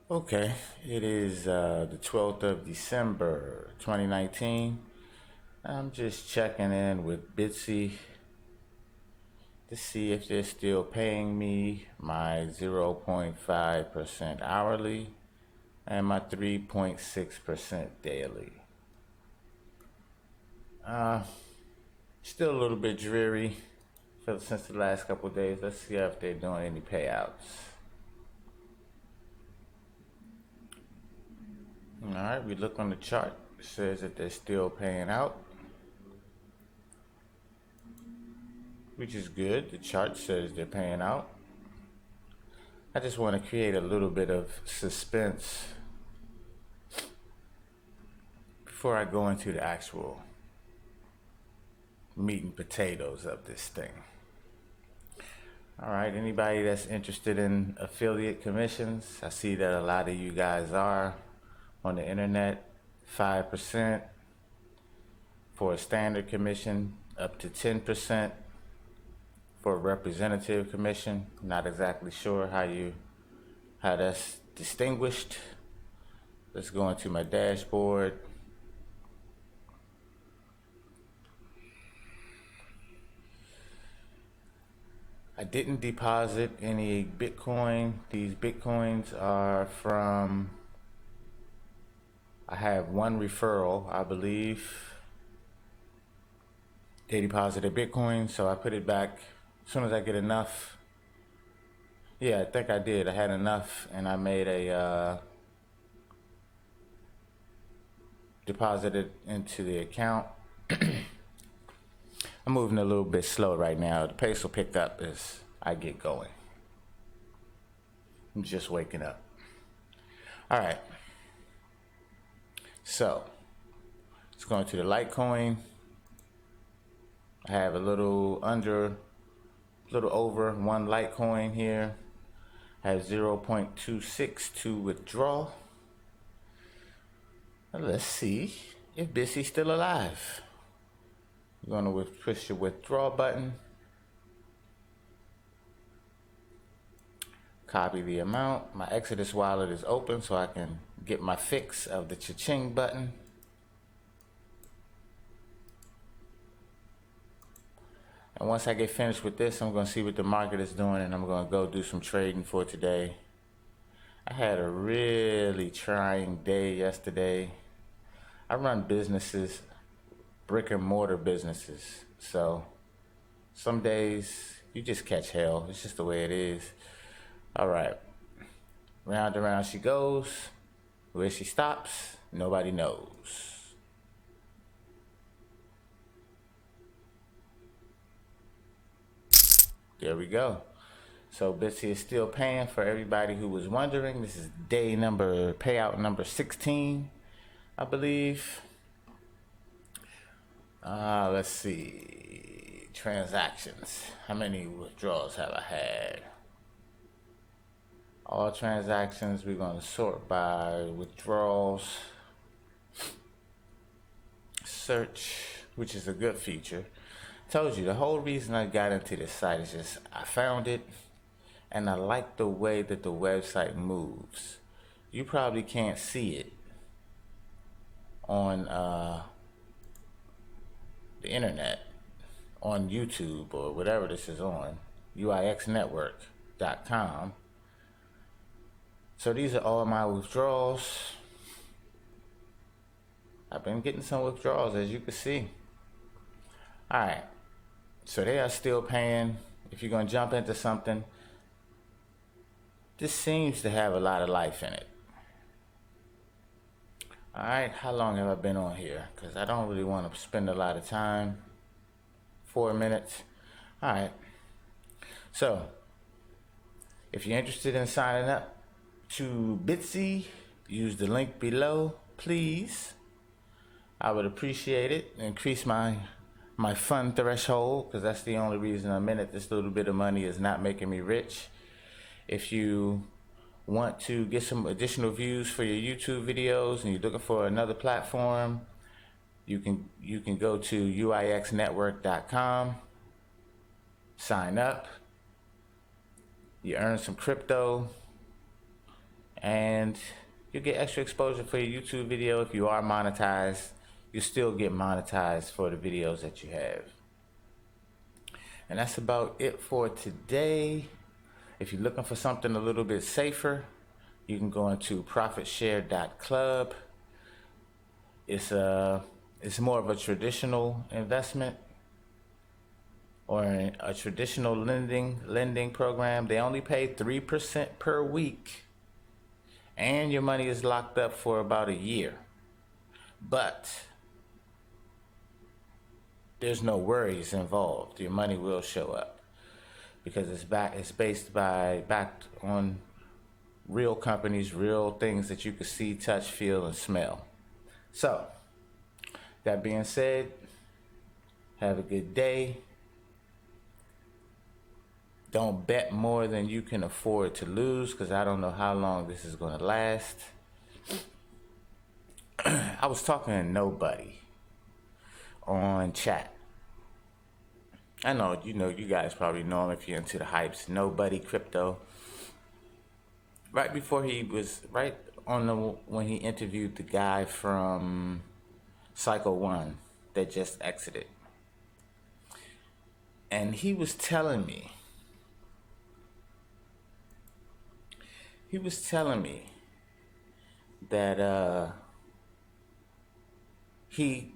Okay, it is the 12th of December 2019. I'm just checking in with Bitzee to see if they're still paying me my 0.5% hourly and my 3.6% daily. Still a little bit dreary since the last couple of days. Let's see if they're doing any payouts. Alright, we look on the chart. It says that they're still paying out, which is good. The chart says they're paying out. I just want to create a little bit of suspense before I go into the actual meat and potatoes of this thing. Alright, anybody that's interested in affiliate commissions, I see that a lot of you guys are on the internet. 5% for a standard commission, up to 10% for a representative commission. Not exactly sure how that's distinguished. Let's go into my dashboard. I didn't deposit any Bitcoin. These Bitcoins are from, I have one referral, I believe. They deposited Bitcoin, so I put it back as soon as I get enough. Yeah, I think I did. I had enough, and I made a deposited into the account. I'm moving a little bit slow right now. The pace will pick up as I get going. I'm just waking up. All right. So let's go into the Litecoin. I have a little over one Litecoin here. I have 0.26 to withdraw. Let's see if Bitzee's still alive. You're going to push the withdraw button. Copy the amount. My Exodus wallet is open so I can get my fix of the cha-ching button. And once I get finished with this, I'm going to see what the market is doing, and I'm going to go do some trading for today. I had a really trying day yesterday. I run businesses, brick and mortar businesses. So some days you just catch hell. It's just the way it is. All right. Round and round she goes. Where she stops, nobody knows. There we go. So Bitzee is still paying. For everybody who was wondering, this is payout number 16, I believe. Let's see. Transactions. How many withdrawals have I had? All transactions, we're going to sort by withdrawals. Search, which is a good feature. Told you, the whole reason I got into this site is just I found it and I like the way that the website moves. You probably can't see it on the internet, on YouTube or whatever this is on, HYIPsnetwork.com. So these are all my withdrawals. I've been getting some withdrawals, as you can see. All right. So they are still paying. If you're going to jump into something, this seems to have a lot of life in it. All right, how long have I been on here? Because I don't really want to spend a lot of time. 4 minutes. All right. So if you're interested in signing up to Bitzee, use the link below, please. I would appreciate it. Increase my fun threshold, because that's the only reason I'm in it. This little bit of money is not making me rich. If you want to get some additional views for your YouTube videos and you're looking for another platform, you can go to HYIPsnetwork.com, sign up, you earn some crypto, and you get extra exposure for your YouTube video. If you are monetized, you still get monetized for the videos that you have. And that's about it for today. If you're looking for something a little bit safer, you can go into profitshare.club. It's more of a traditional investment, or a traditional lending program. They only pay 3% per week, and your money is locked up for about a year. But there's no worries involved. Your money will show up because it's backed on real companies, real things that you can see, touch, feel, and smell. So, that being said, have a good day. Don't bet more than you can afford to lose, because I don't know how long this is going to last. I was talking to nobody on chat. I know, you guys probably know him if you're into the HYIPS. Nobody Crypto. Right before when he interviewed the guy from CYCLEONE that just exited. And he was telling me that he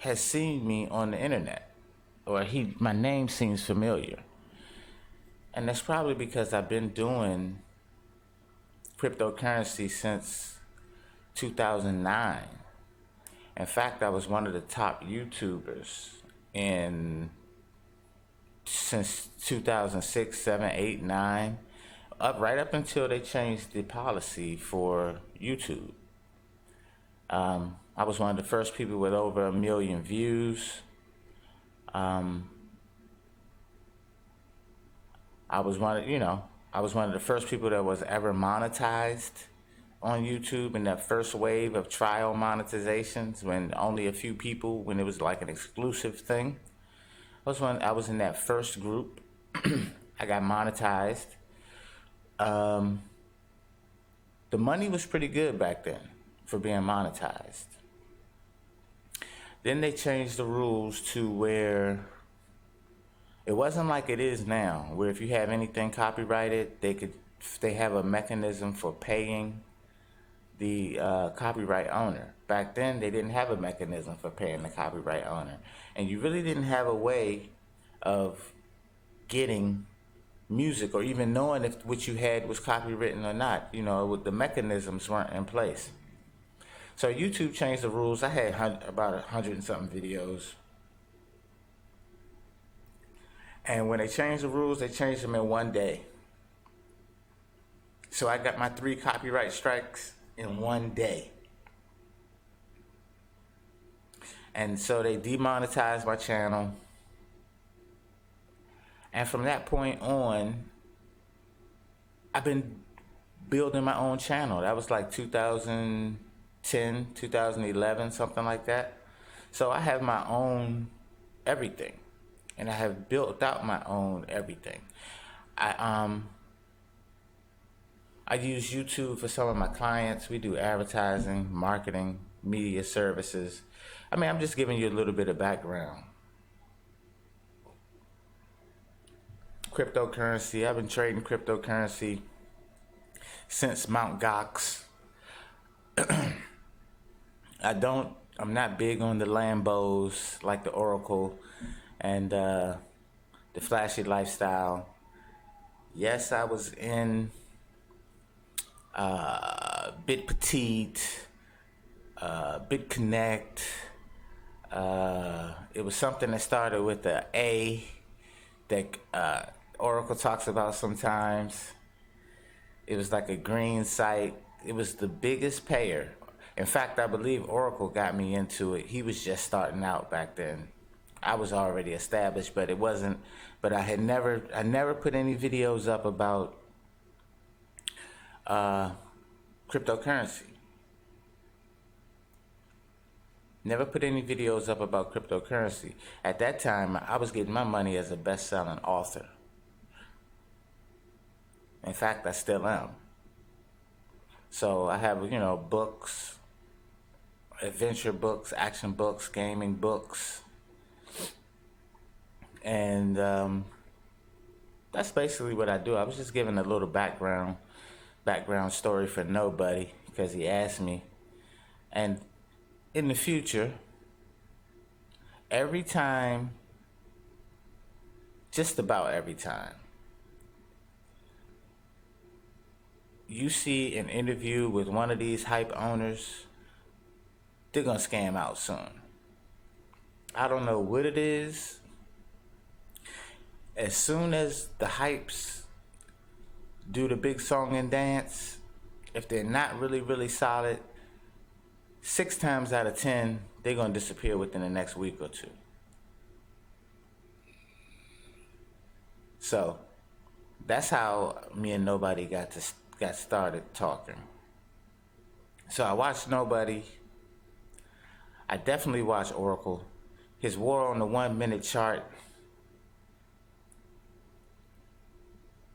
has seen me on the internet, or my name seems familiar. And that's probably because I've been doing cryptocurrency since 2009. In fact, I was one of the top YouTubers since 2006, 7, 8, 9, right up until they changed the policy for YouTube. I was one of the first people with over 1 million views. I was one of the first people that was ever monetized on YouTube in that first wave of trial monetizations, when only a few people, when it was like an exclusive thing. I was in that first group. I got monetized. The money was pretty good back then for being monetized. Then they changed the rules to where it wasn't like it is now, where if you have anything copyrighted, they have a mechanism for paying the copyright owner. Back then, they didn't have a mechanism for paying the copyright owner, and you really didn't have a way of getting music or even knowing if what you had was copywritten or not. The mechanisms weren't in place. So YouTube changed the rules. I had about 100 and something videos. And when they changed the rules, they changed them in one day. So I got my 3 copyright strikes in one day. And so they demonetized my channel. And from that point on, I've been building my own channel. That was like 2010, 2011, something like that. So I have my own everything. And I have built out my own everything. I use YouTube for some of my clients. We do advertising, marketing, media services. I'm just giving you a little bit of background. Cryptocurrency. I've been trading cryptocurrency since Mt. Gox. I'm not big on the Lambos like the Oracle and the flashy lifestyle. Yes, I was in Bitzee, Bitconnect. It was something that started with the A that Oracle talks about sometimes. It was like a green site. It was the biggest payer. In fact, I believe Oracle got me into it. He was just starting out back then. I was already established, but it wasn't. But I never put any videos up about cryptocurrency. Never put any videos up about cryptocurrency. At that time, I was getting my money as a best-selling author. In fact, I still am. So I have, you know, books, adventure books, action books, gaming books, and that's basically what I do. I was just giving a little background story for nobody because he asked me. And in the future, every time, just about every time, you see an interview with one of these HYIP owners, they're gonna scam out soon. I don't know what it is. As soon as the HYIPS do the big song and dance, if they're not really solid, 6 times out of 10, they're gonna disappear within the next week or two. So that's how me and Nobody got started talking. So I watched Nobody. I definitely watched Oracle. His war on the 1 minute chart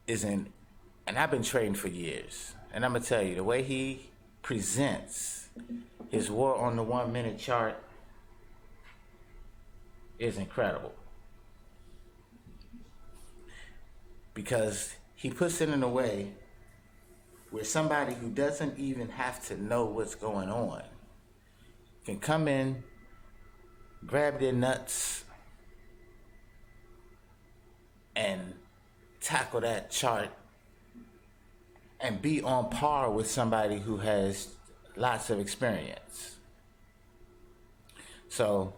isn't, and I've been trading for years. And I'm gonna tell you, the way he presents his war on the 1 minute chart is incredible. Because he puts it in a way where somebody who doesn't even have to know what's going on can come in, grab their nuts, and tackle that chart and be on par with somebody who has lots of experience. So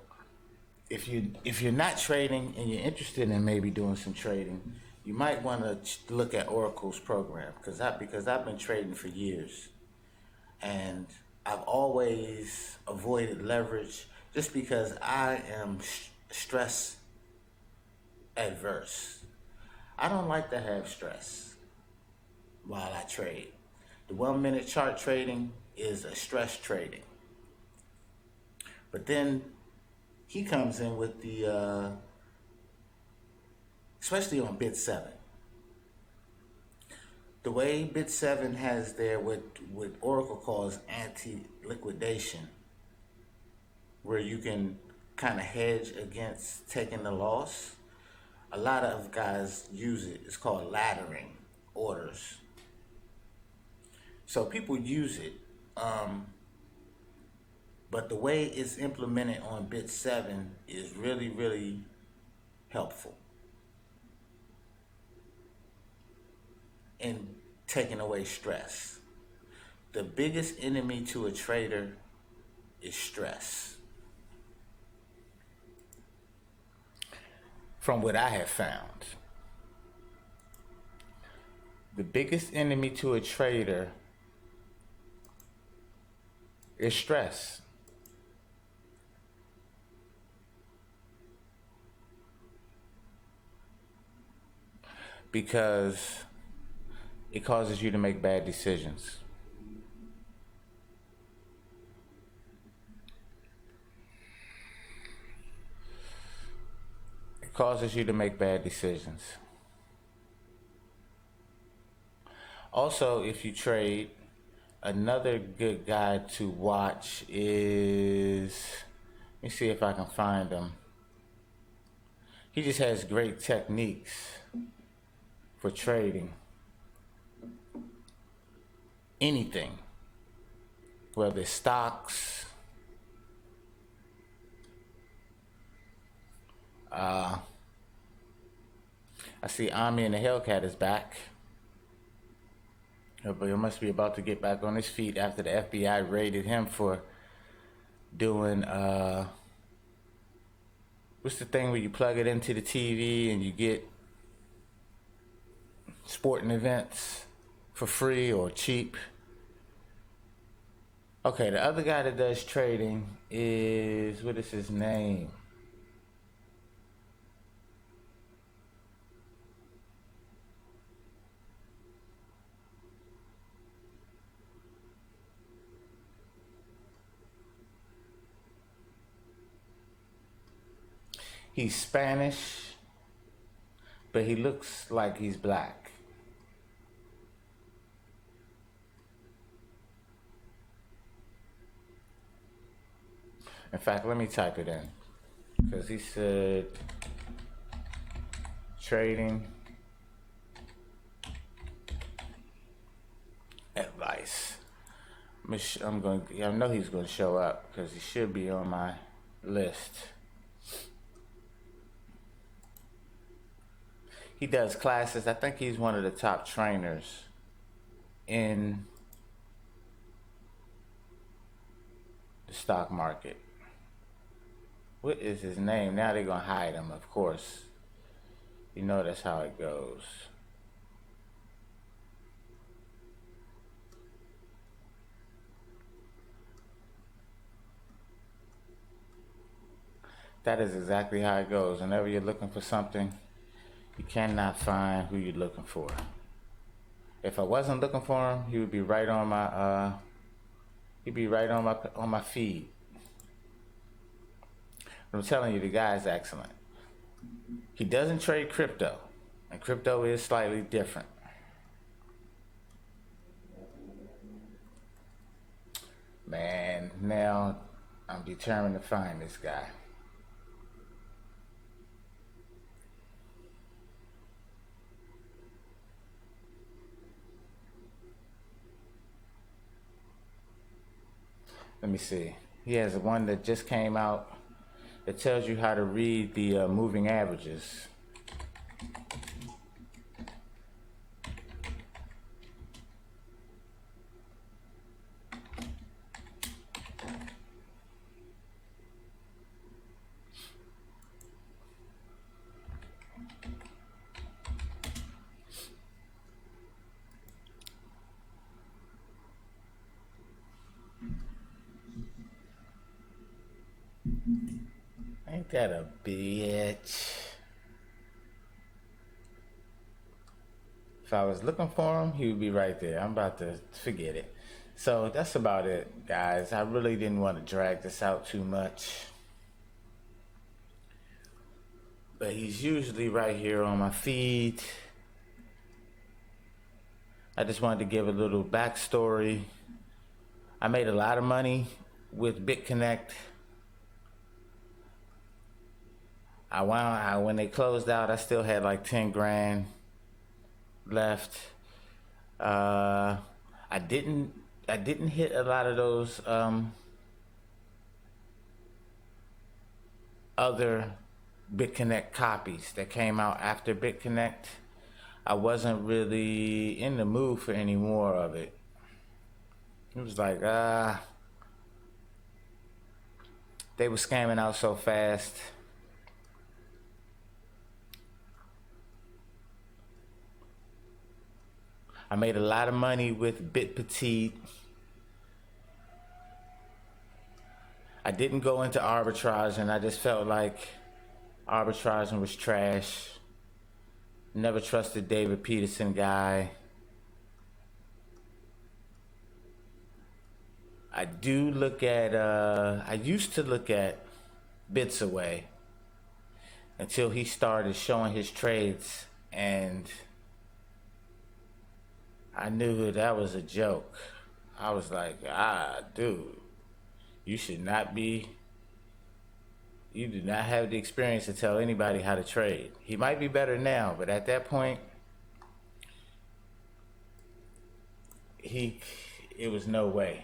if you're not trading and you're interested in maybe doing some trading, you might want to look at Oracle's program because I've been trading for years, and I've always avoided leverage just because I am stress adverse. I don't like to have stress while I trade. The 1 minute chart trading is a stress trading. But then he comes in with the, especially on bit 7. The way bit 7 has there what Oracle calls anti-liquidation, where you can kind of hedge against taking the loss. A lot of guys use it. It's called laddering orders. So people use it. But the way it's implemented on bit 7 is really helpful in taking away stress. The biggest enemy to a trader is stress. From what I have found, the biggest enemy to a trader is stress. Because it causes you to make bad decisions. It causes you to make bad decisions. Also, if you trade, another good guy to watch is, let me see if I can find him. He just has great techniques for trading anything, whether it's stocks, I see Ami and the Hellcat is back. But he must be about to get back on his feet after the FBI raided him for doing, what's the thing where you plug it into the TV and you get sporting events for free or cheap? Okay, the other guy that does trading is, what is his name? He's Spanish, but he looks like he's black. In fact, let me type it in, because he said trading advice. I'm going. I know he's going to show up because he should be on my list. He does classes. I think he's one of the top trainers in the stock market. What is his name? Now they're going to hide him, of course. You know that's how it goes. That is exactly how it goes. Whenever you're looking for something, you cannot find who you're looking for. If I wasn't looking for him, he would be right on my he'd be right on my feed. But I'm telling you, the guy is excellent. He doesn't trade crypto, and crypto is slightly different. Man, now I'm determined to find this guy. Let me see. He has one that just came out. It tells you how to read the moving averages. Ain't that a bitch? If I was looking for him, he would be right there. I'm about to forget it. So that's about it, guys. I really didn't want to drag this out too much. But he's usually right here on my feed. I just wanted to give a little backstory. I made a lot of money with BitConnect. When they closed out, I still had like 10 grand left. I didn't hit a lot of those other BitConnect copies that came out after BitConnect. I wasn't really in the mood for any more of it. It was like, they were scamming out so fast. I made a lot of money with Bitzee. I didn't go into arbitrage, and I just felt like arbitraging was trash. Never trusted David Peterson guy. I do look at, I used to look at Bitzee until he started showing his trades, and I knew that was a joke. I was like, dude, you should not be, you do not have the experience to tell anybody how to trade. He might be better now, but at that point, it was no way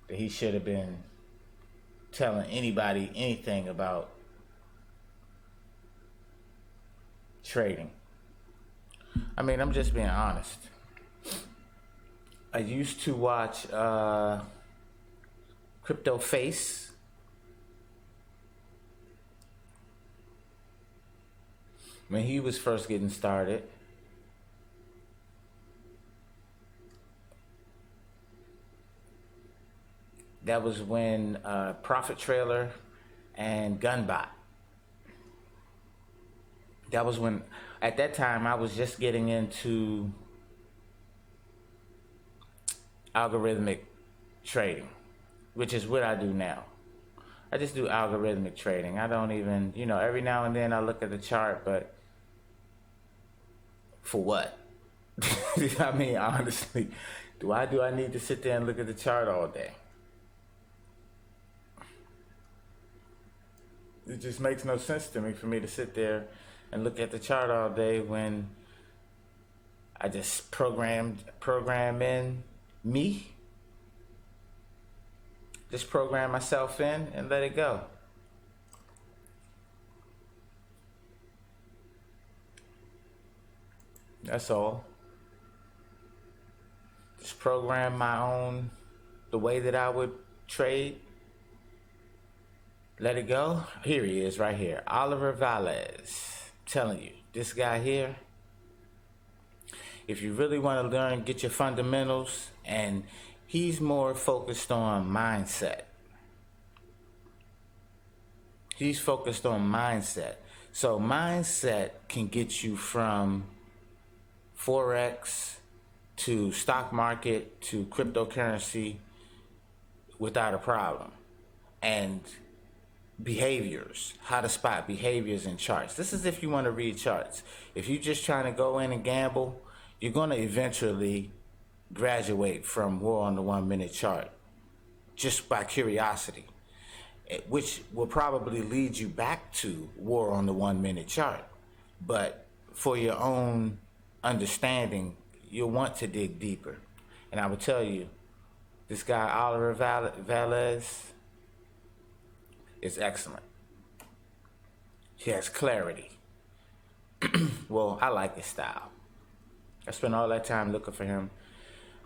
that he should have been telling anybody anything about trading. I mean, I'm just being honest. I used to watch Crypto Face. When he was first getting started. That was when Profit Trailer and Gunbot. That was when, at that time, I was just getting into algorithmic trading, which is what I do now. I just do algorithmic trading. I don't even, every now and then I look at the chart, but for what? I mean, honestly, do I need to sit there and look at the chart all day? It just makes no sense to me for me to sit there and look at the chart all day when I just program in me. Just program myself in and let it go. That's all. Just program my own, the way that I would trade. Let it go. Here he is right here. Oliver Velez. I'm telling you, this guy here, if you really want to learn, get your fundamentals, and he's more focused on mindset. He's focused on mindset. So mindset can get you from Forex to stock market to cryptocurrency without a problem. And behaviors, how to spot behaviors in charts. This is if you want to read charts. If you're just trying to go in and gamble, you're going to eventually graduate from war on the 1 minute chart just by curiosity, which will probably lead you back to war on the 1 minute chart. But for your own understanding, you'll want to dig deeper. And I will tell you, this guy Oliver Velez is excellent. He has clarity. Well, I like his style. I spent all that time looking for him,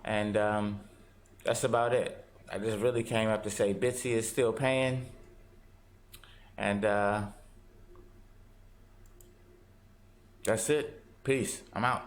and that's about it. I just really came up to say Bitzee is still paying, and that's it. Peace. I'm out.